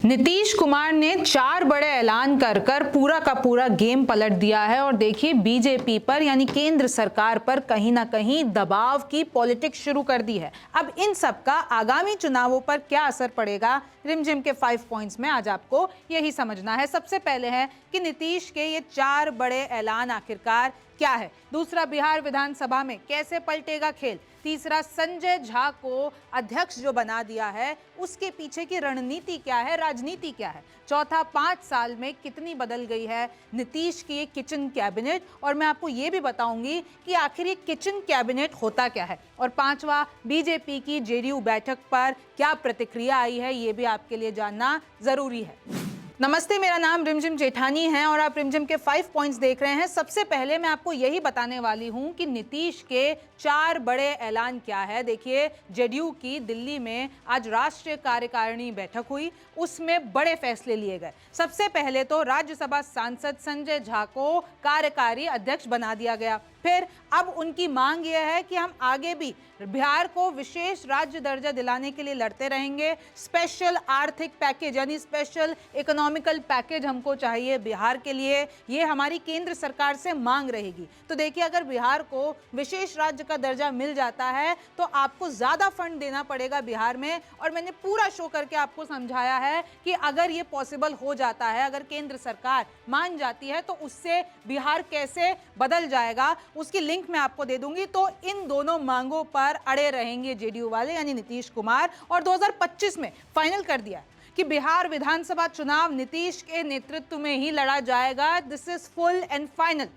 नीतीश कुमार ने 4 बड़े ऐलान कर कर पूरा का पूरा गेम पलट दिया है और देखिए बीजेपी पर यानी केंद्र सरकार पर कहीं ना कहीं दबाव की पॉलिटिक्स शुरू कर दी है। अब इन सब का आगामी चुनावों पर क्या असर पड़ेगा, रिमझिम के 5 पॉइंट्स में आज आपको यही समझना है। सबसे पहले है कि नीतीश के ये 4 बड़े ऐलान आखिरकार क्या है। दूसरा, बिहार विधानसभा में कैसे पलटेगा खेल। तीसरा, संजय झा को अध्यक्ष जो बना दिया है उसके पीछे की रणनीति क्या है, राजनीति क्या है। चौथा, 5 साल में कितनी बदल गई है नीतीश की ये किचन कैबिनेट, और मैं आपको ये भी बताऊंगी कि आखिर ये किचन कैबिनेट होता क्या है। और 5वां, बीजेपी की जेडीयू बैठक पर क्या प्रतिक्रिया आई है, ये भी आपके लिए जानना जरूरी है। नमस्ते, मेरा नाम रिमझिम जेठानी है और आप रिमझिम के 5 पॉइंट्स देख रहे हैं। सबसे पहले मैं आपको यही बताने वाली हूं कि नीतीश के 4 बड़े ऐलान क्या है। देखिए, जेडीयू की दिल्ली में आज राष्ट्रीय कार्यकारिणी बैठक हुई, उसमें बड़े फैसले लिए गए। सबसे पहले तो राज्यसभा सांसद संजय झा को कार्यकारी अध्यक्ष बना दिया गया। फिर अब उनकी मांग यह है कि हम आगे भी बिहार को विशेष राज्य दर्जा दिलाने के लिए लड़ते रहेंगे। स्पेशल आर्थिक पैकेज यानी स्पेशल इकोनॉमिकल पैकेज हमको चाहिए बिहार के लिए, ये हमारी केंद्र सरकार से मांग रहेगी। तो देखिए, अगर बिहार को विशेष राज्य का दर्जा मिल जाता है तो आपको ज्यादा फंड देना पड़ेगा बिहार में। और मैंने पूरा शो करके आपको समझाया है कि अगर ये पॉसिबल हो जाता है, अगर केंद्र सरकार मान जाती है तो उससे बिहार कैसे बदल जाएगा उसकी लिंक मैं आपको दे दूंगी। तो इन दोनों मांगों पर अड़े रहेंगे जेडीयू वाले यानी नीतीश कुमार, और 2025 में फाइनल कर दिया कि बिहार विधानसभा चुनाव नीतीश के नेतृत्व में ही लड़ा जाएगा। This is full and final.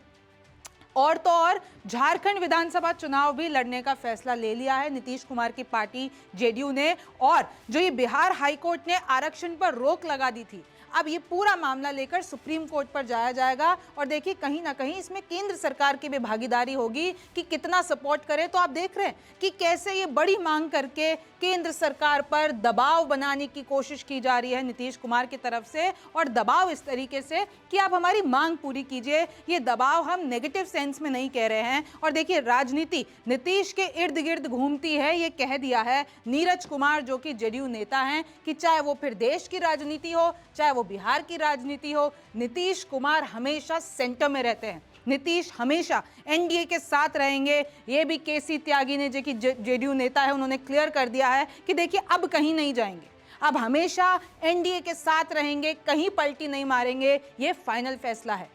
और तो और झारखंड विधानसभा चुनाव भी लड़ने का फैसला ले लिया है नीतीश कुमार की पार्टी जेडीयू ने। और जो ये बिहार हाईकोर्ट ने आरक्षण पर रोक लगा दी थी, अब ये पूरा मामला लेकर सुप्रीम कोर्ट पर जाया जाएगा। और देखिए, कहीं ना कहीं इसमें केंद्र सरकार की भी भागीदारी होगी कि कितना सपोर्ट करे। तो आप देख रहे हैं कि कैसे ये बड़ी मांग करके केंद्र सरकार पर दबाव बनाने की कोशिश की जा रही है नीतीश कुमार की तरफ से, और दबाव इस तरीके से कि आप हमारी मांग पूरी कीजिए। ये दबाव हम नेगेटिव सेंस में नहीं कह रहे हैं। और देखिए, राजनीति नीतीश के इर्द गिर्द घूमती है, ये कह दिया है नीरज कुमार जो कि जेडीयू नेता हैं कि चाहे वो फिर देश की राजनीति हो, चाहे वो बिहार की राजनीति हो, नीतीश कुमार हमेशा सेंटर में रहते हैं। नीतीश हमेशा एनडीए के साथ रहेंगे। ये भी केसी त्यागी ने, जो कि जेडीयू नेता है, उन्होंने क्लियर कर दिया है कि देखिए अब कहीं नहीं जाएंगे, अब हमेशा एनडीए के साथ रहेंगे, कहीं पलटी नहीं मारेंगे। ये फाइनल फैसला है।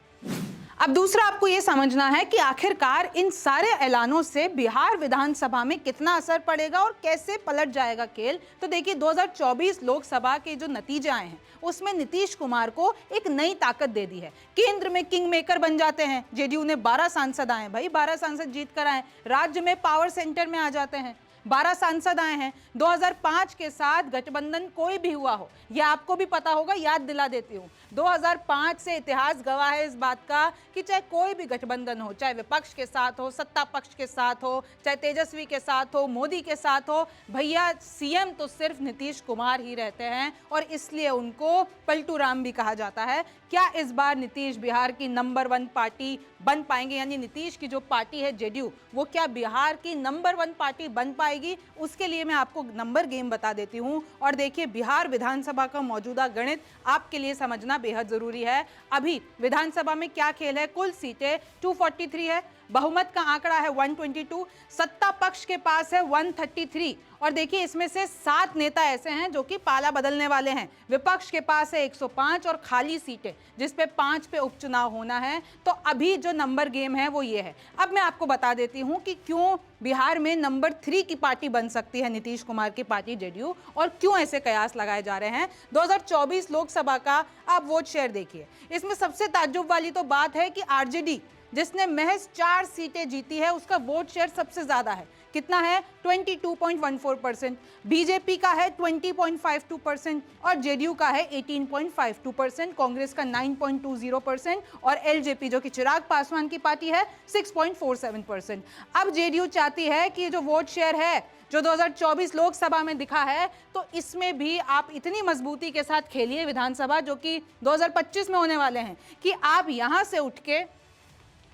अब दूसरा, आपको ये समझना है कि आखिरकार इन सारे ऐलानों से बिहार विधानसभा में कितना असर पड़ेगा और कैसे पलट जाएगा खेल। तो देखिए, 2024 लोकसभा के जो नतीजे आए हैं उसमें नीतीश कुमार को एक नई ताकत दे दी है। केंद्र में किंग मेकर बन जाते हैं। जेडीयू ने 12 सांसद आए, भाई 12 सांसद जीत कर आए। राज्य में पावर सेंटर में आ जाते हैं, 12 सांसद आए हैं। 2005 के साथ गठबंधन कोई भी हुआ हो, यह आपको भी पता होगा, याद दिला देती हूँ। 2005 से इतिहास गवाह है इस बात का कि चाहे कोई भी गठबंधन हो, चाहे विपक्ष के साथ हो, सत्ता पक्ष के साथ हो, चाहे तेजस्वी के साथ हो, मोदी के साथ हो, भैया सीएम तो सिर्फ नीतीश कुमार ही रहते हैं, और इसलिए उनको पलटू राम भी कहा जाता है। क्या इस बार नीतीश बिहार की नंबर 1 पार्टी बन पाएंगे, यानी नीतीश की जो पार्टी है जेडीयू, वो क्या बिहार की नंबर 1 पार्टी बन पाएगी? उसके लिए मैं आपको नंबर गेम बता देती हूं। और देखिए, बिहार विधानसभा का मौजूदा गणित आपके लिए समझना बेहद जरूरी है। अभी विधानसभा में क्या खेल है, कुल सीटें 243 है, बहुमत का आंकड़ा है 122, सत्ता पक्ष के पास है 133। और देखिए, इसमें से 7 नेता ऐसे हैं जो कि पाला बदलने वाले हैं। विपक्ष के पास है 105 और खाली सीटें जिसपे 5 पे उपचुनाव होना है। तो अभी जो नंबर गेम है वो ये है। अब मैं आपको बता देती हूं कि क्यों बिहार में नंबर 3 की पार्टी बन सकती है नीतीश कुमार की पार्टी जेडीयू, और क्यों ऐसे कयास लगाए जा रहे हैं। 2024 लोकसभा का आप वोट शेयर देखिए। इसमें सबसे ताज्जुब वाली तो बात है कि आरजेडी, जिसने महज 4 सीटें जीती है, उसका वोट शेयर सबसे ज्यादा है। कितना है? 22.14%। बीजेपी का है 20.52% और जेडीयू का है 18.52%। कांग्रेस का 9.20% और एलजेपी, जो कि चिराग पासवान की पार्टी है, 6.47%। अब जेडीयू चाहती है कि जो वोट शेयर है जो 2024 लोकसभा में दिखा है, तो इसमें भी आप इतनी मजबूती के साथ खेलिए विधानसभा, जो कि 2025 में होने वाले हैं, कि आप यहां से उठ के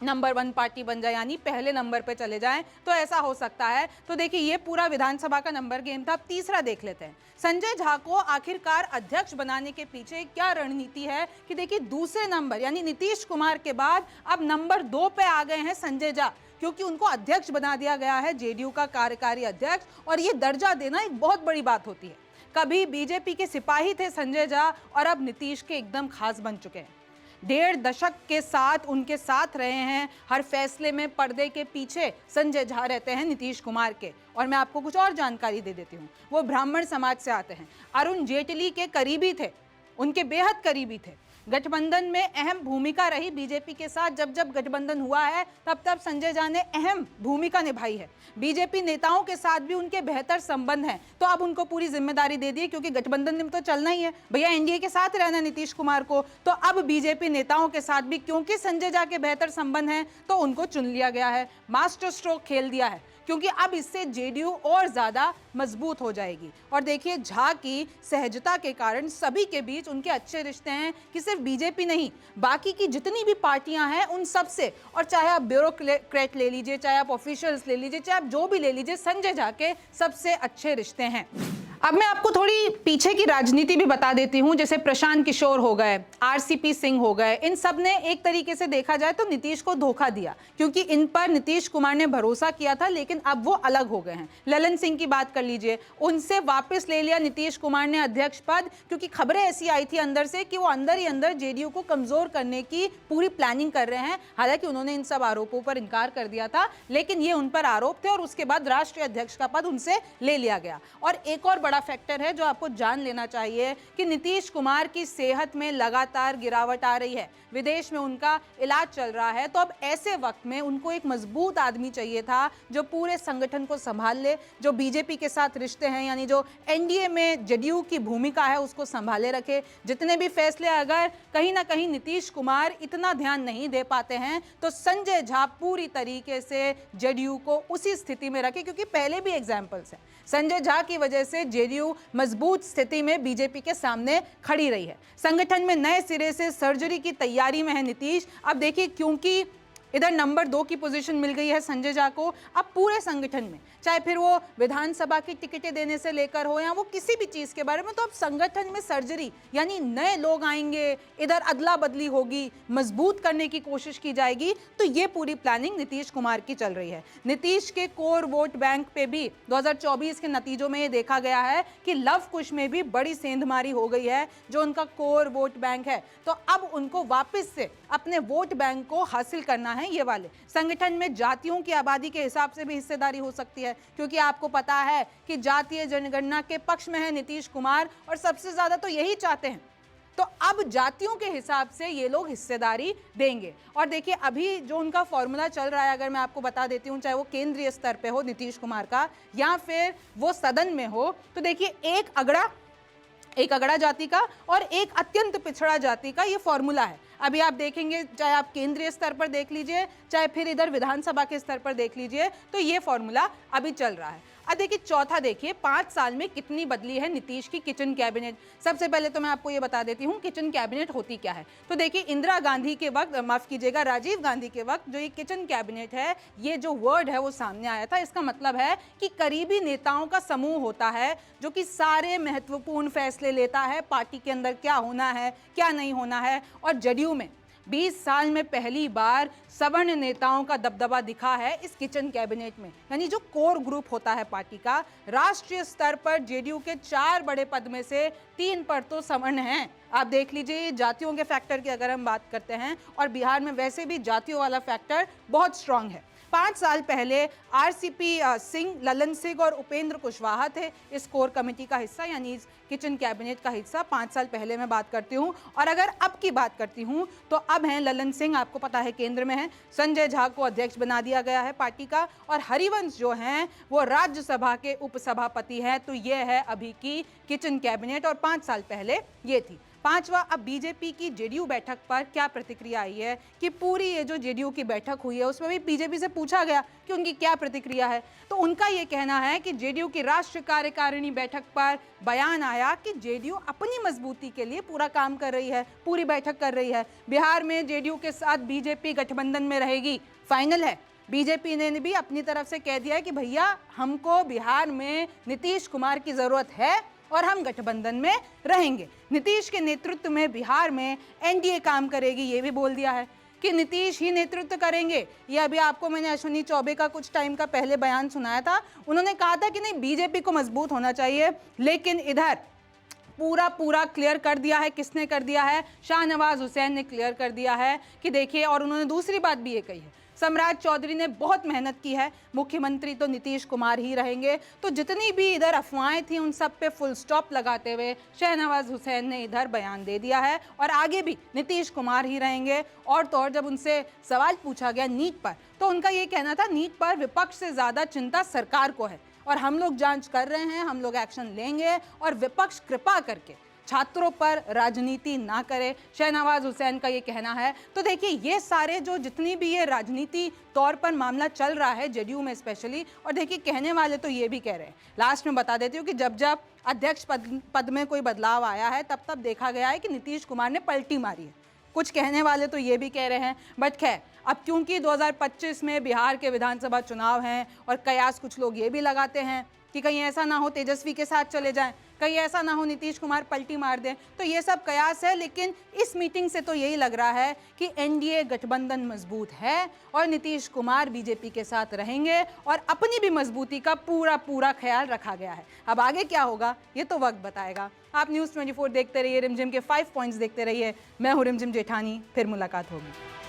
नंबर 1 पार्टी बन जाए, यानी पहले नंबर पे चले जाएं, तो ऐसा हो सकता है। तो देखिए ये पूरा विधानसभा का नंबर गेम था। अब तीसरा देख लेते हैं, संजय झा को आखिरकार अध्यक्ष बनाने के पीछे क्या रणनीति है कि देखिए दूसरे नंबर यानी नीतीश कुमार के बाद अब नंबर 2 पे आ गए हैं संजय झा, क्योंकि उनको अध्यक्ष बना दिया गया है, जेडीयू का कार्यकारी अध्यक्ष। और ये दर्जा देना एक बहुत बड़ी बात होती है। कभी बीजेपी के सिपाही थे संजय झा और अब नीतीश के एकदम खास बन चुके हैं। 1.5 दशक के साथ उनके साथ रहे हैं, हर फैसले में पर्दे के पीछे संजय झा रहते हैं नीतीश कुमार के। और मैं आपको कुछ और जानकारी दे देती हूँ, वो ब्राह्मण समाज से आते हैं, अरुण जेटली के करीबी थे, उनके बेहद करीबी थे। गठबंधन में अहम भूमिका रही बीजेपी के साथ, जब जब गठबंधन हुआ है तब तब संजय झा ने अहम भूमिका निभाई है। बीजेपी नेताओं के साथ भी उनके बेहतर संबंध हैं, तो अब उनको पूरी जिम्मेदारी दे दी, क्योंकि गठबंधन में तो चलना ही है भैया, एनडीए के साथ रहना नीतीश कुमार को। तो अब बीजेपी नेताओं के साथ भी क्योंकि संजय झा के बेहतर संबंध हैं, तो उनको चुन लिया गया है। मास्टर स्ट्रोक खेल दिया है, क्योंकि अब इससे जेडीयू और ज्यादा मजबूत हो जाएगी। और देखिए झा की सहजता के कारण सभी के बीच उनके अच्छे रिश्ते हैं, कि सिर्फ बीजेपी नहीं, बाकी की जितनी भी पार्टियां हैं उन सब से, और चाहे आप ब्यूरोक्रेट ले लीजिए, चाहे आप ऑफिशियल्स ले लीजिए, चाहे आप जो भी ले लीजिए, संजय झा के सबसे अच्छे रिश्ते हैं। अब मैं आपको थोड़ी पीछे की राजनीति भी बता देती हूं, जैसे प्रशांत किशोर हो गए, आरसीपी सिंह हो गए, इन सब ने एक तरीके से देखा जाए तो नीतीश को धोखा दिया, क्योंकि इन पर नीतीश कुमार ने भरोसा किया था, लेकिन अब वो अलग हो गए हैं। ललन सिंह की बात कर लीजिए, उनसे वापस ले लिया नीतीश कुमार ने अध्यक्ष पद, क्योंकि खबरें ऐसी आई थी अंदर से कि वो अंदर ही अंदर जेडीयू को कमजोर करने की पूरी प्लानिंग कर रहे हैं। हालांकि उन्होंने इन सब आरोपों पर इनकार कर दिया था, लेकिन ये उन पर आरोप थे, और उसके बाद राष्ट्रीय अध्यक्ष का पद उनसे ले लिया गया। और एक और बड़ा फैक्टर है जो आपको जान लेना चाहिए कि नीतीश कुमार की सेहत में लगातार गिरावट आ रही है, विदेश में उनका इलाज चल रहा है। तो अब ऐसे वक्त में उनको एक मजबूत आदमी चाहिए था जो पूरे संगठन को संभाल ले, जो बीजेपी के साथ रिश्ते हैं, यानी जो एनडीए में जेडीयू की भूमिका है उसको संभाले रखे। जितने भी फैसले अगर कहीं ना कहीं नीतीश कुमार इतना ध्यान नहीं दे पाते हैं, तो संजय झा पूरी तरीके से जेडीयू को उसी स्थिति में रखे, क्योंकि पहले भी एग्जाम्पल्स हैं, संजय झा की वजह से जेडीयू मजबूत स्थिति में बीजेपी के सामने खड़ी रही है। संगठन में नए सिरे से सर्जरी की तैयारी में है नीतीश। अब देखिए, क्योंकि इधर नंबर 2 की पोजीशन मिल गई है संजय झा को, अब पूरे संगठन में, चाहे फिर वो विधानसभा की टिकटें देने से लेकर हो या वो किसी भी चीज के बारे में, तो अब संगठन में सर्जरी, यानी नए लोग आएंगे, इधर अदला बदली होगी, मजबूत करने की कोशिश की जाएगी। तो ये पूरी प्लानिंग नीतीश कुमार की चल रही है। नीतीश के कोर वोट बैंक पे भी 2024 के नतीजों में ये देखा गया है कि लव कुश में भी बड़ी सेंधमारी हो गई है, जो उनका कोर वोट बैंक है। तो अब उनको वापस से अपने वोट बैंक को हासिल करना है। ये वाले संगठन में जातियों की आबादी के हिसाब से भी हिस्सेदारी हो सकती है, क्योंकि आपको पता है कि जातीय जनगणना के पक्ष में है नीतीश कुमार, और सबसे ज्यादा तो यही चाहते हैं। तो अब जातियों के हिसाब से ये लोग हिस्सेदारी देंगे। और देखिए अभी जो उनका फॉर्मूला चल रहा है, अगर मैं आपको बता देती हूँ, चाहे वो केंद्रीय स्तर पे हो नीतीश कुमार का, या फिर वो सदन में हो, तो देखिए एक अगड़ा जाति का और एक अत्यंत पिछड़ा जाति का ये फॉर्मूला है। अभी आप देखेंगे, चाहे आप केंद्रीय स्तर पर देख लीजिए, चाहे फिर इधर विधानसभा के स्तर पर देख लीजिए, तो ये फॉर्मूला अभी चल रहा है। अब देखिए चौथा, देखिए 5 साल में कितनी बदली है नीतीश की किचन कैबिनेट। सबसे पहले तो मैं आपको ये बता देती हूँ किचन कैबिनेट होती क्या है। तो देखिए इंदिरा गांधी के वक्त, माफ कीजिएगा राजीव गांधी के वक्त, जो ये किचन कैबिनेट है, ये जो वर्ड है वो सामने आया था। इसका मतलब है कि करीबी नेताओं का समूह होता है, जो कि सारे महत्वपूर्ण फैसले लेता है, पार्टी के अंदर क्या होना है क्या नहीं होना है। और जेडीयू में 20 साल में पहली बार सवर्ण नेताओं का दबदबा दिखा है इस किचन कैबिनेट में, यानी जो कोर ग्रुप होता है पार्टी का। राष्ट्रीय स्तर पर जेडीयू के 4 बड़े पद में से 3 पर तो सवर्ण हैं। आप देख लीजिए, जातियों के फैक्टर की अगर हम बात करते हैं, और बिहार में वैसे भी जातियों वाला फैक्टर बहुत स्ट्रांग है। 5 साल पहले आरसीपी सिंह, ललन सिंह और उपेंद्र कुशवाहा थे इस कोर कमेटी का हिस्सा, यानी इस किचन कैबिनेट का हिस्सा। 5 साल पहले मैं बात करती हूँ। और अगर अब की बात करती हूँ, तो अब हैं ललन सिंह, आपको पता है केंद्र में है, संजय झा को अध्यक्ष बना दिया गया है पार्टी का, और हरिवंश जो हैं वो राज्यसभा के उपसभापति हैं। तो ये है अभी की किचन कैबिनेट, और 5 साल पहले ये थी। पांचवा, अब बीजेपी की जेडीयू बैठक पर क्या प्रतिक्रिया आई है कि पूरी ये जो जेडीयू की बैठक हुई है उसमें भी बीजेपी से पूछा गया कि उनकी क्या प्रतिक्रिया है। तो उनका ये कहना है कि जेडीयू की राष्ट्रीय कार्यकारिणी बैठक पर बयान आया कि जेडीयू अपनी मजबूती के लिए पूरा काम कर रही है, पूरी बैठक कर रही है। बिहार में जेडीयू के साथ बीजेपी गठबंधन में रहेगी, फाइनल है। बीजेपी ने भी अपनी तरफ से कह दिया है कि भैया हमको बिहार में नीतीश कुमार की जरूरत है और हम गठबंधन में रहेंगे। नीतीश के नेतृत्व में बिहार में एनडीए काम करेगी, ये भी बोल दिया है कि नीतीश ही नेतृत्व करेंगे। ये अभी आपको मैंने अश्विनी चौबे का कुछ टाइम का पहले बयान सुनाया था। उन्होंने कहा था कि नहीं, बीजेपी को मजबूत होना चाहिए, लेकिन इधर पूरा क्लियर कर दिया है। किसने कर दिया है? शाहनवाज हुसैन ने क्लियर कर दिया है कि देखिए, और उन्होंने दूसरी बात भी ये कही है, सम्राट चौधरी ने बहुत मेहनत की है, मुख्यमंत्री तो नीतीश कुमार ही रहेंगे। तो जितनी भी इधर अफवाहें थी उन सब पे फुल स्टॉप लगाते हुए शाहनवाज हुसैन ने इधर बयान दे दिया है और आगे भी नीतीश कुमार ही रहेंगे। और तो और जब उनसे सवाल पूछा गया नीट पर, तो उनका ये कहना था नीट पर विपक्ष से ज़्यादा चिंता सरकार को है और हम लोग जांच कर रहे हैं, हम लोग एक्शन लेंगे और विपक्ष कृपा करके छात्रों पर राजनीति ना करे, शाहनवाज हुसैन का ये कहना है। तो देखिए, ये सारे जो जितनी भी ये राजनीति तौर पर मामला चल रहा है जेडीयू में स्पेशली, और देखिए कहने वाले तो ये भी कह रहे हैं, लास्ट में बता देती हूँ कि जब जब अध्यक्ष पद में कोई बदलाव आया है तब तब देखा गया है कि नीतीश कुमार ने पलटी मारी है। कुछ कहने वाले तो ये भी कह रहे हैं, बट खैर अब क्योंकि 2025 में बिहार के विधानसभा चुनाव हैं और कयास कुछ लोग ये भी लगाते हैं कि कहीं ऐसा ना हो तेजस्वी के साथ चले जाएं, कहीं ऐसा ना हो नीतीश कुमार पलटी मार दें, तो ये सब कयास है। लेकिन इस मीटिंग से तो यही लग रहा है कि एनडीए गठबंधन मजबूत है और नीतीश कुमार बीजेपी के साथ रहेंगे और अपनी भी मजबूती का पूरा ख्याल रखा गया है। अब आगे क्या होगा ये तो वक्त बताएगा। आप न्यूज़ 24 देखते रहिए, रिमझिम के 5 पॉइंट्स देखते रहिए। मैं हूँ रिमझिम जेठानी, फिर मुलाकात होगी।